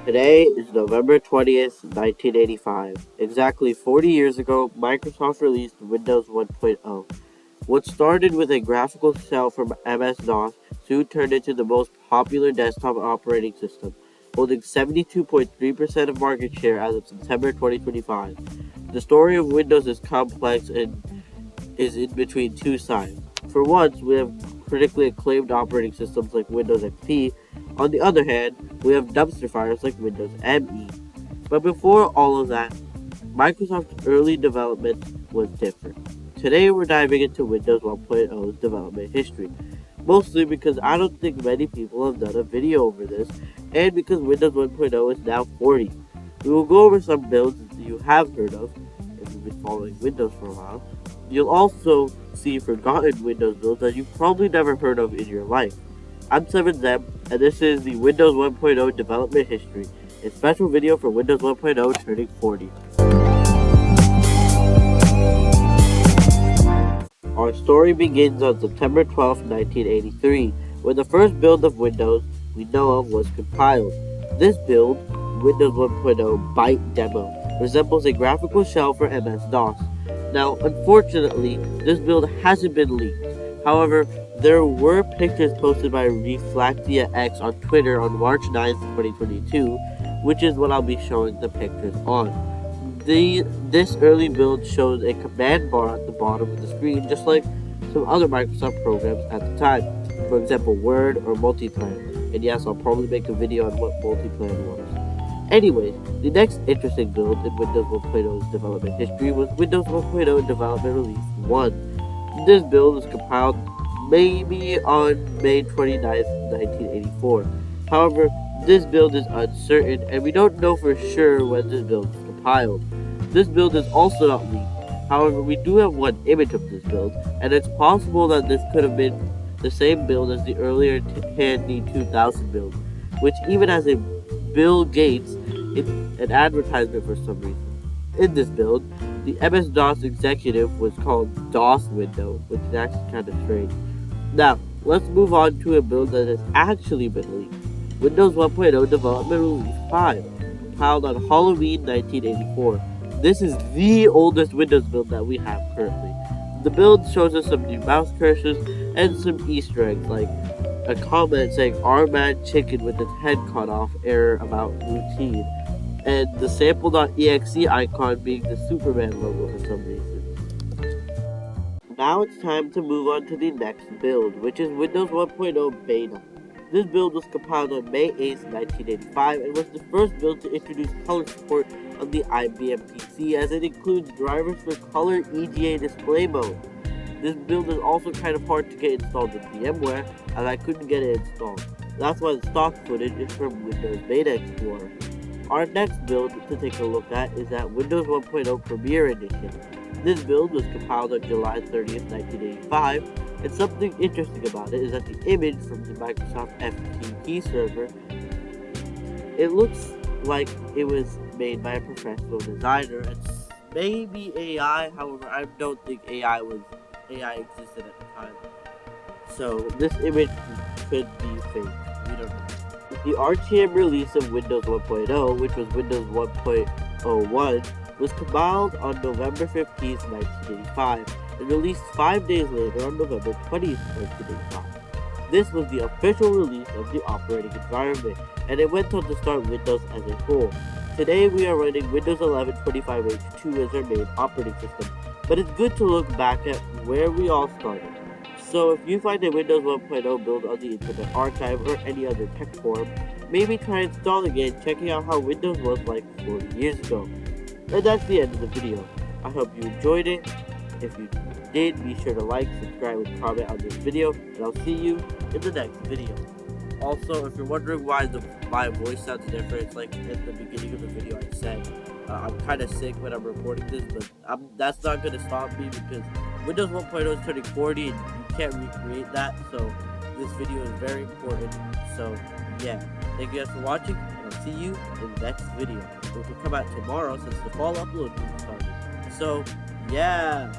Today is November 20th, 1985. Exactly 40 years ago, Microsoft released Windows 1.0. What started with a graphical shell from MS-DOS soon turned into the most popular desktop operating system, holding 72.3% of market share as of September 2025. The story of Windows is complex and is in between two sides. For once, we have critically acclaimed operating systems like Windows XP. On the other hand, we have dumpster fires like Windows ME. But before all of that, Microsoft's early development was different. Today we're diving into Windows 1.0's development history, mostly because I don't think many people have done a video over this, and because Windows 1.0 is now 40. We will go over some builds you have heard of, if you've been following Windows for a while. You'll also see forgotten Windows builds that you've probably never heard of in your life. I'm 7Zem, and this is the Windows 1.0 development history, a special video for Windows 1.0 turning 40. Our story begins on September 12, 1983, when the first build of Windows we know of was compiled. This build, Windows 1.0 Byte Demo, resembles a graphical shell for MS-DOS. Now, unfortunately, this build hasn't been leaked. However, there were pictures posted by Reflactia X on Twitter on March 9th, 2022, which is what I'll be showing the pictures on. This early build shows a command bar at the bottom of the screen, just like some other Microsoft programs at the time, for example Word or Multiplan. And yes, I'll probably make a video on what Multiplan was. Anyways, the next interesting build in Windows 1.0's development history was Windows 1.0 Development Release 1. This build was compiled maybe on May 29th, 1984. However, this build is uncertain, and we don't know for sure when this build was compiled. This build is also not leaked. However, we do have one image of this build, and it's possible that this could have been the same build as the earlier Tandy 2000 build, which even has a Bill Gates in an advertisement for some reason. In this build, the MS-DOS executive was called DOS Window, which is actually kind of strange. Now, let's move on to a build that has actually been leaked. Windows 1.0 Development Release 5, compiled on Halloween 1984. This is the oldest Windows build that we have currently. The build shows us some new mouse cursors and some Easter eggs, like a comment saying "Our mad chicken with its head cut off," error about routine, and the sample.exe icon being the Superman logo for some reason. Now it's time to move on to the next build, which is Windows 1.0 Beta. This build was compiled on May 8th, 1985, and was the first build to introduce color support on the IBM PC, as it includes drivers for color EGA display mode. This build is also kind of hard to get installed with VMware, as I couldn't get it installed. That's why the stock footage is from Windows Beta Explorer. Our next build to take a look at is that Windows 1.0 Premier Edition. This build was compiled on July 30th, 1985, and something interesting about it is that the image from the Microsoft FTP server, it looks like it was made by a professional designer and maybe AI. However, I don't think AI existed at the time, so this image could be fake. We don't know. The RTM release of Windows 1.0, which was Windows 1.01, was compiled on November 15th, 1985, and released 5 days later on November 20th, 1985. This was the official release of the operating environment, and it went on to start Windows as a whole. Today we are running Windows 11 25H2 as our main operating system, but it's good to look back at where we all started. So if you find a Windows 1.0 build on the Internet Archive or any other tech forum, maybe try installing it and checking out how Windows was like 40 years ago. And that's the end of the video. I hope you enjoyed it. If you did, be sure to like, subscribe, and comment on this video, and I'll see you in the next video. Also, if you're wondering why my voice sounds different, it's like at the beginning of the video I said, I'm kind of sick when I'm recording this, but that's not going to stop me because Windows 1.0 is turning 40 and you can't recreate that, so this video is very important. So yeah, thank you guys for watching, and I'll see you in the next video, which will come out tomorrow since the fall upload will be started. So yeah.